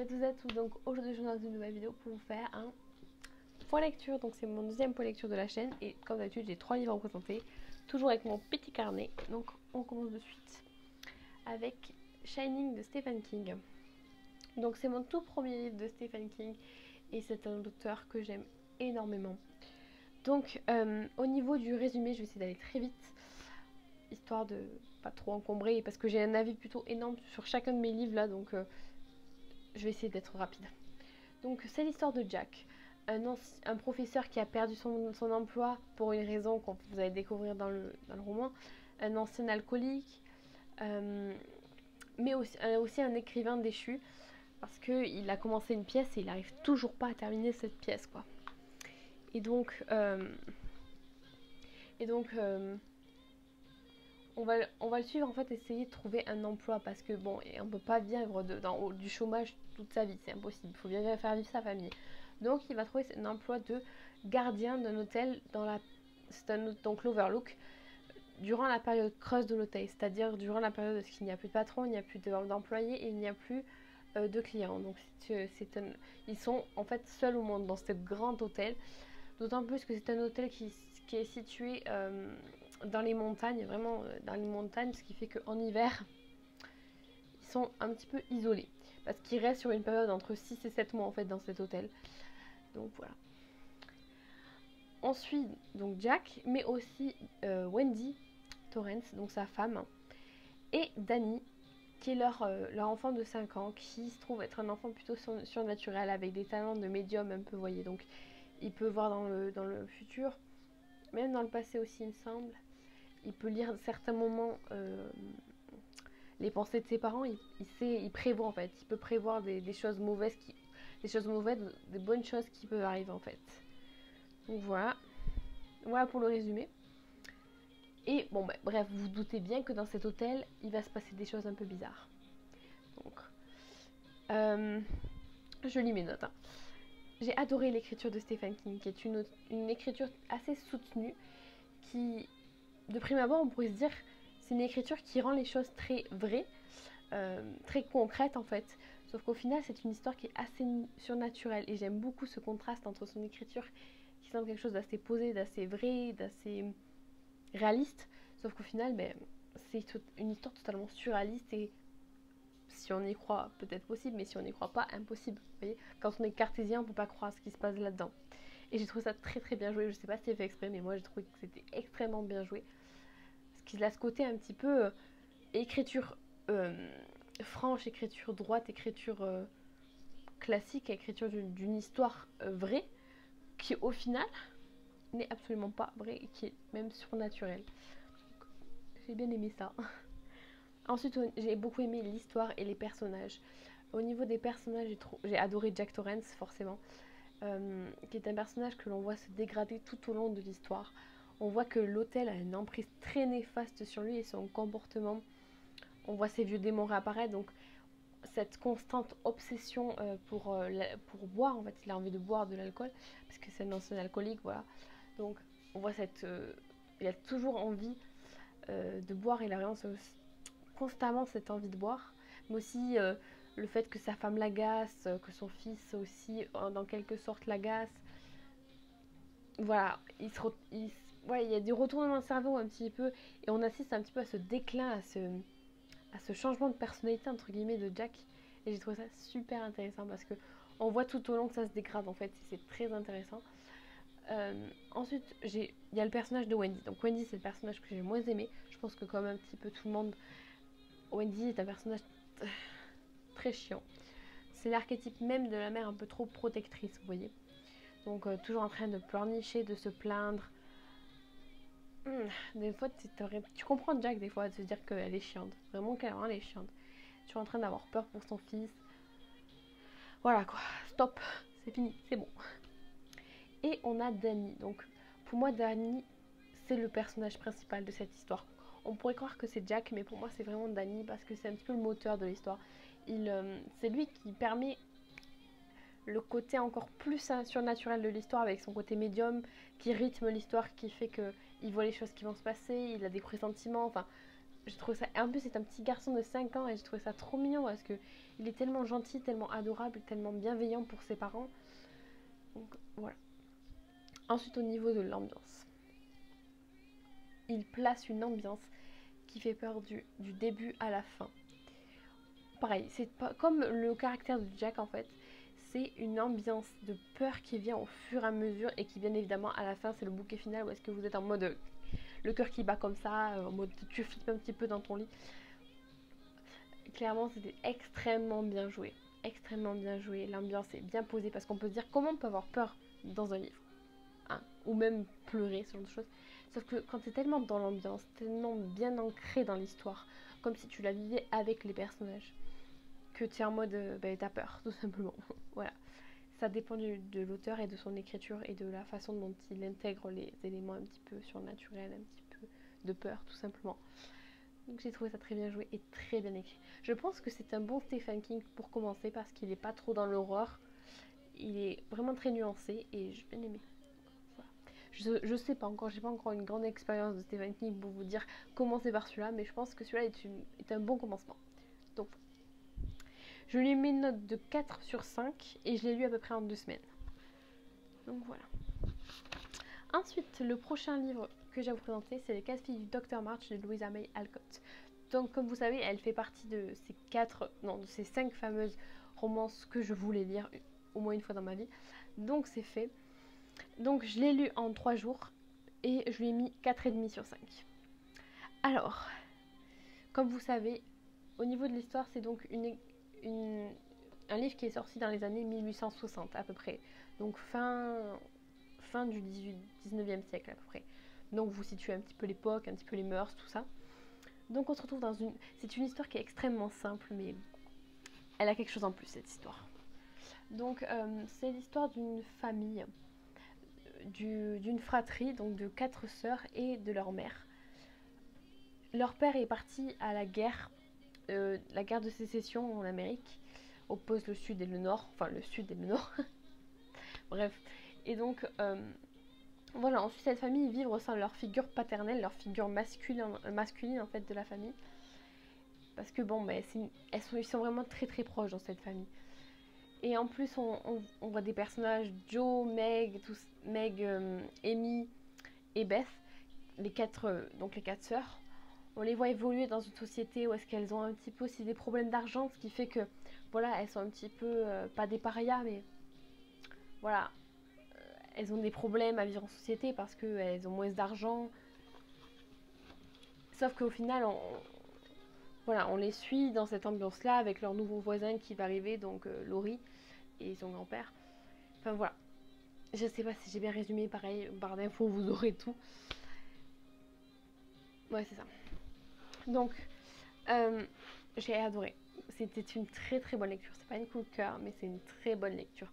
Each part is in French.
à tous et à toutes, donc aujourd'hui je suis dans une nouvelle vidéo pour vous faire un point lecture, donc c'est mon deuxième point lecture de la chaîne et comme d'habitude j'ai 3 livres à vous présenter, toujours avec mon petit carnet, donc on commence de suite avec Shining de Stephen King. Donc c'est mon tout premier livre de Stephen King et c'est un auteur que j'aime énormément. Donc au niveau du résumé je vais essayer d'aller très vite, histoire de pas trop encombrer parce que j'ai un avis plutôt énorme sur chacun de mes livres là, donc je vais essayer d'être rapide. Donc c'est l'histoire de Jack, un professeur qui a perdu son emploi pour une raison que vous allez découvrir dans le roman, un ancien alcoolique, mais aussi un écrivain déchu, parce qu'il a commencé une pièce et il n'arrive toujours pas à terminer cette pièce, quoi. Et donc on va le suivre en fait, essayer de trouver un emploi parce que bon, on peut pas vivre du chômage toute sa vie, c'est impossible, il faut bien faire vivre sa famille. Donc il va trouver un emploi de gardien d'un hôtel donc l'Overlook, durant la période creuse de l'hôtel, c'est-à-dire durant la période où il n'y a plus de patron, il n'y a plus d'employés et il n'y a plus de clients. Donc ils sont en fait seuls au monde dans ce grand hôtel, d'autant plus que c'est un hôtel qui est situé dans les montagnes, vraiment dans les montagnes, ce qui fait qu'en hiver, ils sont un petit peu isolés. Parce qu'ils restent sur une période entre 6 et 7 mois en fait dans cet hôtel. Donc voilà. On suit donc Jack, mais aussi Wendy Torrance, donc sa femme, et Danny, qui est leur enfant de 5 ans, qui se trouve être un enfant plutôt surnaturel, avec des talents de médium un peu, voyez. Donc il peut voir dans le futur, même dans le passé aussi, il me semble. Il peut lire à certains moments les pensées de ses parents, il prévoit en fait, il peut prévoir des choses mauvaises, des bonnes choses qui peuvent arriver en fait. Donc voilà pour le résumé. Et bon bref, vous vous doutez bien que dans cet hôtel, il va se passer des choses un peu bizarres. Donc, je lis mes notes. J'ai adoré l'écriture de Stephen King, qui est une écriture assez soutenue, qui, de prime abord, on pourrait se dire, c'est une écriture qui rend les choses très vraies, très concrètes en fait. Sauf qu'au final, c'est une histoire qui est assez surnaturelle. Et j'aime beaucoup ce contraste entre son écriture, qui semble quelque chose d'assez posé, d'assez vrai, d'assez réaliste. Sauf qu'au final, c'est une histoire totalement surréaliste et si on y croit, peut-être possible, mais si on n'y croit pas, impossible. Vous voyez, quand on est cartésien, on ne peut pas croire à ce qui se passe là-dedans. Et j'ai trouvé ça très très bien joué. Je sais pas si c'est fait exprès, mais moi j'ai trouvé que c'était extrêmement bien joué. Parce qu'il a ce côté un petit peu écriture franche, écriture droite, écriture classique, écriture d'une histoire vraie, qui au final n'est absolument pas vraie et qui est même surnaturelle. J'ai bien aimé ça. Ensuite, j'ai beaucoup aimé l'histoire et les personnages. Au niveau des personnages, j'ai adoré Jack Torrance, forcément, qui est un personnage que l'on voit se dégrader tout au long de l'histoire. On voit que l'hôtel a une emprise très néfaste sur lui et son comportement. On voit ses vieux démons réapparaître, donc cette constante obsession pour boire, en fait, il a envie de boire de l'alcool, parce que c'est un ancien alcoolique, voilà. Donc, on voit il a toujours envie de boire, il a vraiment constamment cette envie de boire, mais aussi le fait que sa femme l'agace, que son fils aussi, dans quelque sorte, l'agace. Voilà, il y a du retournement de cerveau un petit peu, et on assiste un petit peu à ce déclin, à ce changement de personnalité, entre guillemets, de Jack, et j'ai trouvé ça super intéressant, parce que on voit tout au long que ça se dégrade, en fait, c'est très intéressant. Ensuite, il y a le personnage de Wendy. Donc Wendy, c'est le personnage que j'ai moins aimé. Je pense que comme un petit peu tout le monde, Wendy est un personnage très chiant. C'est l'archétype même de la mère un peu trop protectrice, vous voyez. Donc toujours en train de pleurnicher, de se plaindre. Des fois, tu comprends Jack des fois de se dire qu'elle est chiante. Vraiment qu'elle est chiante. Tu es en train d'avoir peur pour son fils. Voilà quoi, stop, c'est fini, c'est bon. Et on a Danny. Donc pour moi, Danny, c'est le personnage principal de cette histoire. On pourrait croire que c'est Jack, mais pour moi c'est vraiment Danny parce que c'est un petit peu le moteur de l'histoire. C'est lui qui permet le côté encore plus surnaturel de l'histoire avec son côté médium qui rythme l'histoire, qui fait qu'il voit les choses qui vont se passer, il a des pressentiments, enfin j'ai trouvé ça... En plus, c'est un petit garçon de 5 ans et j'ai trouvé ça trop mignon parce que il est tellement gentil, tellement adorable, tellement bienveillant pour ses parents. Donc voilà. Ensuite, au niveau de l'ambiance. Il place une ambiance qui fait peur du début à la fin. Pareil, c'est pas comme le caractère de Jack en fait. C'est une ambiance de peur qui vient au fur et à mesure et qui bien évidemment à la fin c'est le bouquet final où est-ce que vous êtes en mode le cœur qui bat comme ça, en mode tu flippes un petit peu dans ton lit. Clairement c'était extrêmement bien joué. Extrêmement bien joué, l'ambiance est bien posée parce qu'on peut se dire comment on peut avoir peur dans un livre, hein, ou même pleurer, ce genre de choses. Sauf que quand tu es tellement dans l'ambiance, tellement bien ancré dans l'histoire, comme si tu la vivais avec les personnages, que tu es en mode t'as peur, tout simplement. Voilà. Ça dépend de l'auteur et de son écriture et de la façon dont il intègre les éléments un petit peu surnaturels, un petit peu de peur, tout simplement. Donc j'ai trouvé ça très bien joué et très bien écrit. Je pense que c'est un bon Stephen King pour commencer parce qu'il n'est pas trop dans l'horreur. Il est vraiment très nuancé et j'ai bien aimé. Voilà. Je sais pas encore, j'ai pas encore une grande expérience de Stephen King pour vous dire commencez par celui-là, mais je pense que celui-là est un bon commencement. Donc je lui ai mis une note de 4 sur 5 et je l'ai lu à peu près en 2 semaines. Donc voilà. Ensuite, le prochain livre que j'ai à vous présenter, c'est Les 4 filles du Dr March de Louisa May Alcott. Donc comme vous savez, elle fait partie de ces 5 fameuses romances que je voulais lire au moins une fois dans ma vie. Donc c'est fait. Donc je l'ai lu en 3 jours et je lui ai mis 4,5 sur 5. Alors, comme vous savez, au niveau de l'histoire, c'est donc un livre qui est sorti dans les années 1860 à peu près. Donc fin du 19e siècle à peu près. Donc vous situez un petit peu l'époque, un petit peu les mœurs, tout ça. Donc on se retrouve dans une... C'est une histoire qui est extrêmement simple, mais elle a quelque chose en plus, cette histoire. Donc c'est l'histoire d'une famille, d'une fratrie, donc de 4 sœurs et de leur mère. Leur père est parti à la guerre de sécession en Amérique, oppose le sud et le nord, enfin le sud et le nord. Bref, et donc voilà, ensuite cette famille vit au sein de leur figure paternelle, leur figure masculine en fait de la famille, parce que bon, ils sont vraiment très très proches dans cette famille. Et en plus on voit des personnages, Joe, Meg, Amy et Beth, les quatre sœurs. On les voit évoluer dans une société où est-ce qu'elles ont un petit peu aussi des problèmes d'argent, ce qui fait que voilà, elles sont un petit peu pas des parias, mais voilà, elles ont des problèmes à vivre en société parce qu'elles ont moins d'argent. Sauf qu'au final, on les suit dans cette ambiance-là avec leur nouveau voisin qui va arriver, donc Laurie et son grand-père. Enfin voilà, je sais pas si j'ai bien résumé, pareil, barre d'infos, vous aurez tout. Ouais, c'est ça. Donc, j'ai adoré. C'était une très très bonne lecture. C'est pas une coup de cœur, mais c'est une très bonne lecture.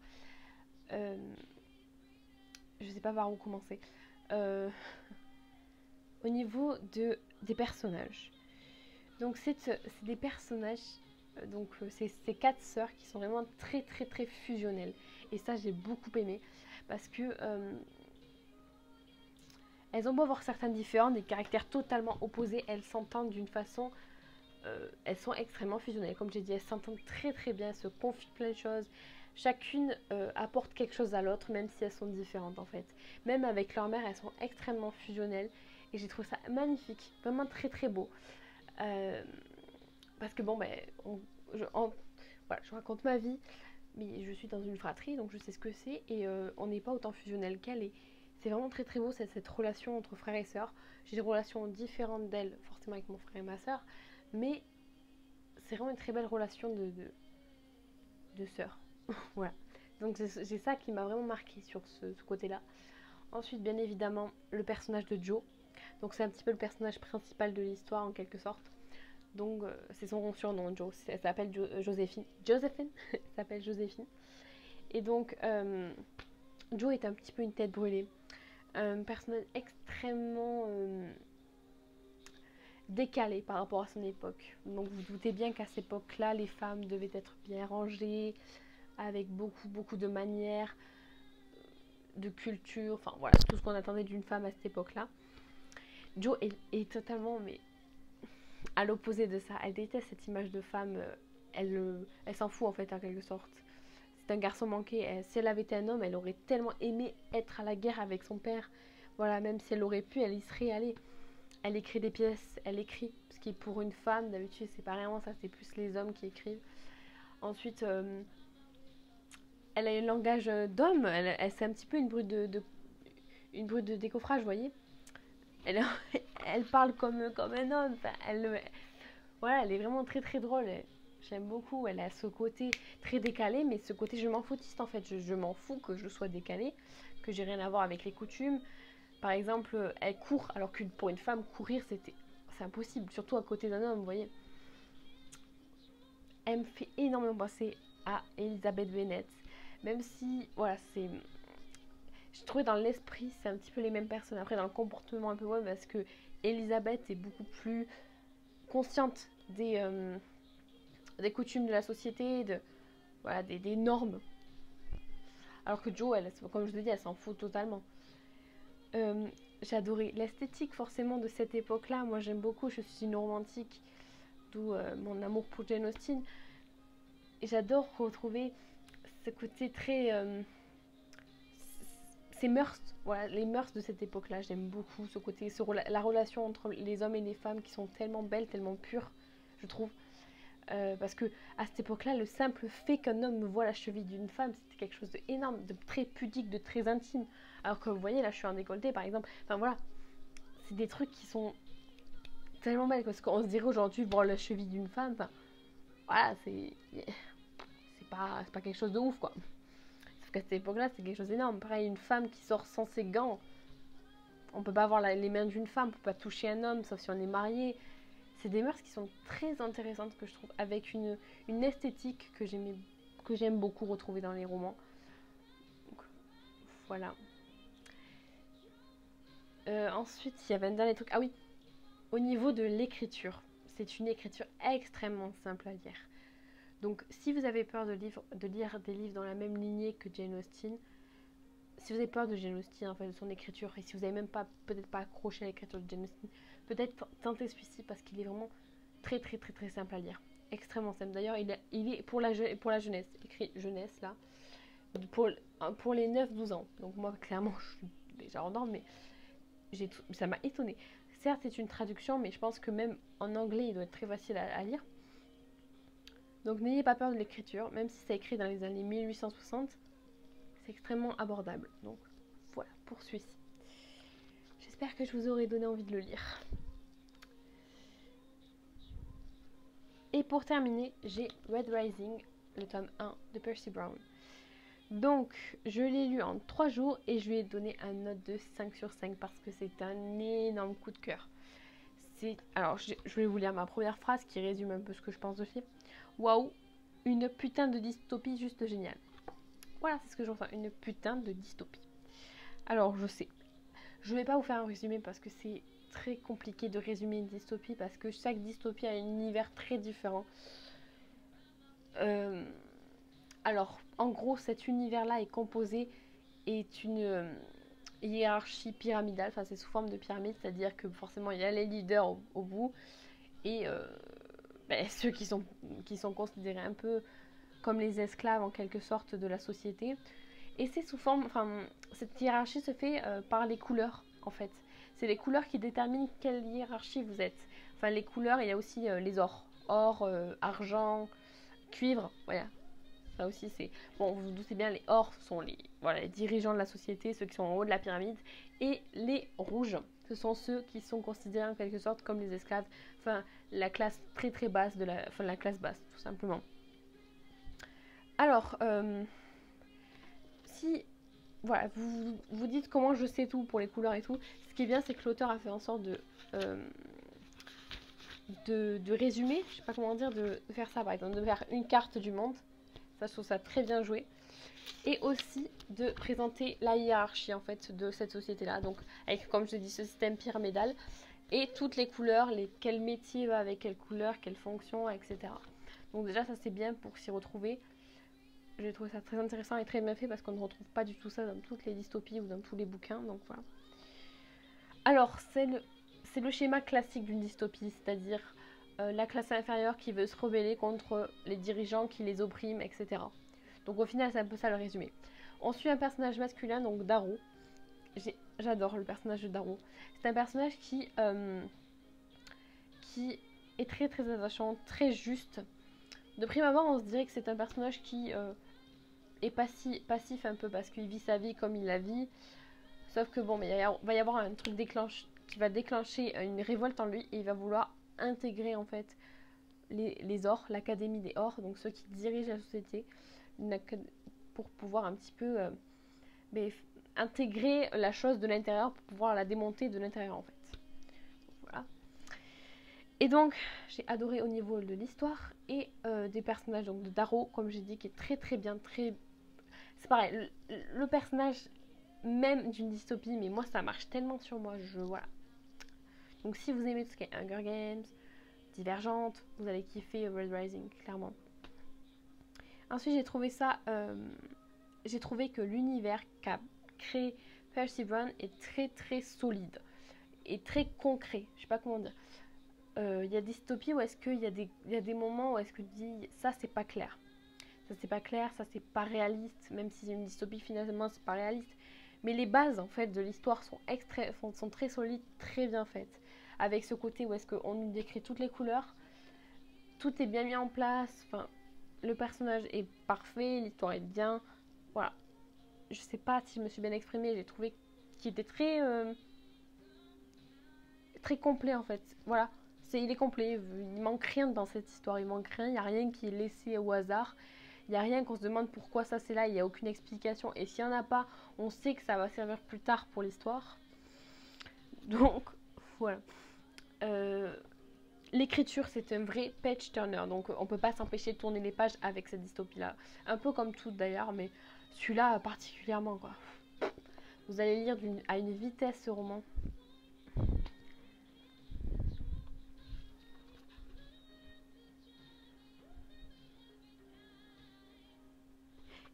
Je sais pas par où commencer. Au niveau des personnages. Donc, c'est des personnages. Donc, c'est ces 4 sœurs qui sont vraiment très très très fusionnelles. Et ça, j'ai beaucoup aimé. Parce que elles ont beau avoir certaines différences, des caractères totalement opposés, elles s'entendent d'une façon... elles sont extrêmement fusionnelles. Comme j'ai dit, elles s'entendent très très bien, elles se confient plein de choses. Chacune apporte quelque chose à l'autre, même si elles sont différentes en fait. Même avec leur mère, elles sont extrêmement fusionnelles. Et j'ai trouvé ça magnifique, vraiment très très beau. Parce que bon, voilà, je raconte ma vie, mais je suis dans une fratrie, donc je sais ce que c'est. Et on n'est pas autant fusionnel qu'elle. Et c'est vraiment très très beau cette relation entre frères et sœurs. J'ai des relations différentes d'elles, forcément avec mon frère et ma sœur. Mais c'est vraiment une très belle relation de sœurs. Voilà. Donc c'est ça qui m'a vraiment marqué sur ce côté-là. Ensuite, bien évidemment, le personnage de Joe. Donc c'est un petit peu le personnage principal de l'histoire en quelque sorte. Donc c'est son surnom, Joe. Elle s'appelle Joséphine. Joséphine elle s'appelle Joséphine. Et donc Joe est un petit peu une tête brûlée. Un personnage extrêmement... décalé par rapport à son époque. Donc vous doutez bien qu'à cette époque-là, les femmes devaient être bien rangées, avec beaucoup de manières, de culture, enfin voilà, tout ce qu'on attendait d'une femme à cette époque-là. Joe est totalement à l'opposé de ça. Elle déteste cette image de femme. Elle s'en fout en fait en quelque sorte. C'est un garçon manqué. Si elle avait été un homme, elle aurait tellement aimé être à la guerre avec son père. Voilà, même si elle aurait pu, elle y serait allée. Elle écrit des pièces, elle écrit. Ce qui pour une femme, d'habitude, c'est pas vraiment ça, c'est plus les hommes qui écrivent. Ensuite, elle a un langage d'homme. C'est un petit peu une brute une brute de décoffrage, vous voyez. Elle, elle parle comme un homme. Enfin, voilà, elle est vraiment très très drôle. J'aime beaucoup. Elle a ce côté très décalé, mais ce côté je m'en foutiste en fait. Je m'en fous que je sois décalée, que j'ai rien à voir avec les coutumes. Par exemple, elle court, alors que pour une femme, courir, c'est impossible, surtout à côté d'un homme, vous voyez. Elle me fait énormément penser à Elisabeth Bennet, même si, voilà, je trouvais dans l'esprit, c'est un petit peu les mêmes personnes. Après, dans le comportement, un peu moins, parce que Elisabeth est beaucoup plus consciente des coutumes de la société, voilà, des normes. Alors que Jo, comme je l'ai dit, elle s'en fout totalement. J'ai adoré l'esthétique forcément de cette époque-là. Moi, j'aime beaucoup, je suis une romantique, d'où mon amour pour Jane Austen. Et j'adore retrouver ce côté très... ces mœurs, voilà, les mœurs de cette époque-là, j'aime beaucoup ce côté, la relation entre les hommes et les femmes qui sont tellement belles, tellement pures, je trouve. Parce que à cette époque-là, le simple fait qu'un homme voit la cheville d'une femme, c'était quelque chose d'énorme, de très pudique, de très intime. Alors que vous voyez, là, je suis en décolleté, par exemple. Enfin voilà, c'est des trucs qui sont tellement belles parce qu'on se dirait aujourd'hui voir la cheville d'une femme. Enfin, voilà, c'est pas quelque chose de ouf, quoi. Sauf qu'à cette époque-là, c'est quelque chose d'énorme. Pareil, une femme qui sort sans ses gants, on peut pas avoir les mains d'une femme, on peut pas toucher un homme, sauf si on est marié. C'est des mœurs qui sont très intéressantes que je trouve, avec une esthétique que j'aime beaucoup retrouver dans les romans. Donc, voilà. Ensuite, il y avait un dernier truc. Ah oui, au niveau de l'écriture, c'est une écriture extrêmement simple à lire. Donc, si vous avez peur de lire des livres dans la même lignée que Jane Austen, si vous avez peur de Jane Austen, en fait, de son écriture, et si vous n'avez même pas, peut-être pas accroché à l'écriture de Jane Austen, peut-être tentez celui-ci parce qu'il est vraiment très très très très simple à lire. Extrêmement simple. D'ailleurs, il est pour la jeunesse, écrit jeunesse là, pour les 9-12 ans. Donc moi, clairement, je suis déjà en ordre, mais ça m'a étonnée. Certes, c'est une traduction, mais je pense que même en anglais, il doit être très facile à lire. Donc n'ayez pas peur de l'écriture, même si c'est écrit dans les années 1860, c'est extrêmement abordable. Donc voilà, pour celui-ci. J'espère que je vous aurai donné envie de le lire. Et pour terminer, j'ai Red Rising, le tome 1 de Percy Brown. Donc, je l'ai lu en 3 jours et je lui ai donné un note de 5 sur 5 parce que c'est un énorme coup de cœur. Alors, je vais vous lire ma première phrase qui résume un peu ce que je pense de ce livre. Waouh, une putain de dystopie juste géniale. Voilà, c'est ce que je ressens, une putain de dystopie. Alors, je sais, je vais pas vous faire un résumé parce que c'est très compliqué de résumer une dystopie parce que chaque dystopie a un univers très différent. Alors, en gros, cet univers-là est composé, est une hiérarchie pyramidale, enfin c'est sous forme de pyramide, c'est-à-dire que forcément il y a les leaders au bout et ceux qui sont considérés un peu comme les esclaves en quelque sorte de la société. Et c'est sous forme, enfin cette hiérarchie se fait par les couleurs en fait. C'est les couleurs qui déterminent quelle hiérarchie vous êtes. Enfin les couleurs, il y a aussi les or, argent, cuivre, voilà. Ça aussi c'est... Bon, vous vous doutez bien, les or sont les dirigeants de la société, ceux qui sont en haut de la pyramide. Et les rouges, ce sont ceux qui sont considérés en quelque sorte comme les esclaves. Enfin, la classe très très basse la classe basse, tout simplement. Alors, si... Voilà, vous vous dites comment je sais tout pour les couleurs et tout. Ce qui est bien, c'est que l'auteur a fait en sorte de résumer, je sais pas comment dire, de faire ça par exemple, de faire une carte du monde. Ça, je trouve ça très bien joué. Et aussi de présenter la hiérarchie en fait de cette société-là. Donc avec, comme je dis, ce système pyramidal et toutes les couleurs, quel métier va avec quelle couleur, quelle fonction, etc. Donc déjà ça c'est bien pour s'y retrouver. J'ai trouvé ça très intéressant et très bien fait parce qu'on ne retrouve pas du tout ça dans toutes les dystopies ou dans tous les bouquins. Donc voilà. Alors c'est le schéma classique d'une dystopie, c'est-à-dire la classe inférieure qui veut se rebeller contre les dirigeants qui les oppriment, etc. Donc au final, c'est un peu ça le résumé. On suit un personnage masculin, donc Darrow. J'adore le personnage de Darrow. C'est un personnage qui est très très attachant, très juste. De prime abord, on se dirait que c'est un personnage qui est passif un peu parce qu'il vit sa vie comme il la vit. Sauf que bon, mais il va y avoir un truc qui va déclencher une révolte en lui et il va vouloir intégrer en fait les Ors, l'académie des Ors, donc ceux qui dirigent la société, pour pouvoir un petit peu intégrer la chose de l'intérieur, pour pouvoir la démonter de l'intérieur en fait. Voilà. Et donc, j'ai adoré au niveau de l'histoire et des personnages, donc de Darrow, comme j'ai dit, qui est très très bien, très... C'est pareil, le personnage même d'une dystopie, mais moi ça marche tellement sur moi, voilà. Donc si vous aimez tout ce qui est Hunger Games, Divergente, vous allez kiffer Red Rising, clairement. Ensuite, j'ai trouvé que l'univers qu'a créé Percy Brown est très très solide et très concret. Je sais pas comment dire. Il y a des dystopies où est-ce qu'il y a des moments où est-ce que tu dis ça c'est pas clair. Ça c'est pas clair, ça c'est pas réaliste, même si c'est une dystopie finalement c'est pas réaliste. Mais les bases en fait de l'histoire sont très solides, très bien faites. Avec ce côté où est-ce qu'on nous décrit toutes les couleurs, tout est bien mis en place, enfin, le personnage est parfait, l'histoire est bien, voilà. Je sais pas si je me suis bien exprimée, j'ai trouvé qu'il était très complet en fait, voilà. Il est complet, il manque rien dans cette histoire, il manque rien, il n'y a rien qui est laissé au hasard. Il n'y a rien qu'on se demande pourquoi ça c'est là, il n'y a aucune explication. Et s'il n'y en a pas, on sait que ça va servir plus tard pour l'histoire. Donc, voilà. L'écriture, c'est un vrai page turner. Donc, on ne peut pas s'empêcher de tourner les pages avec cette dystopie-là. Un peu comme toutes d'ailleurs, mais celui-là particulièrement, quoi. Vous allez lire à une vitesse ce roman.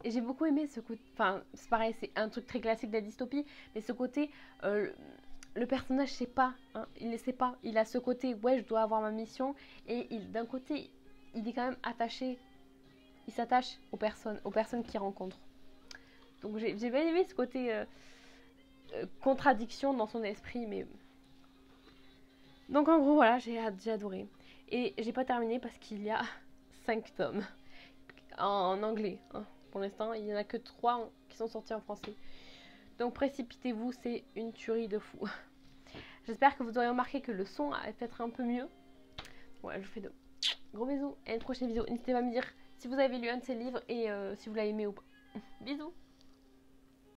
Et j'ai beaucoup aimé ce côté, enfin c'est pareil, c'est un truc très classique de la dystopie, mais ce côté, le personnage sait pas, hein, il ne sait pas, il a ce côté, ouais je dois avoir ma mission, et d'un côté, il est quand même attaché, il s'attache aux personnes qu'il rencontre. Donc j'ai bien aimé ce côté contradiction dans son esprit, mais... Donc en gros voilà, j'ai adoré. Et j'ai pas terminé parce qu'il y a 5 tomes en anglais, hein. Pour l'instant, il n'y en a que 3 qui sont sortis en français. Donc précipitez-vous, c'est une tuerie de fou. J'espère que vous aurez remarqué que le son est peut-être un peu mieux. Ouais, je vous fais de gros bisous et à une prochaine vidéo. N'hésitez pas à me dire si vous avez lu un de ces livres et si vous l'avez aimé ou pas. Bisous.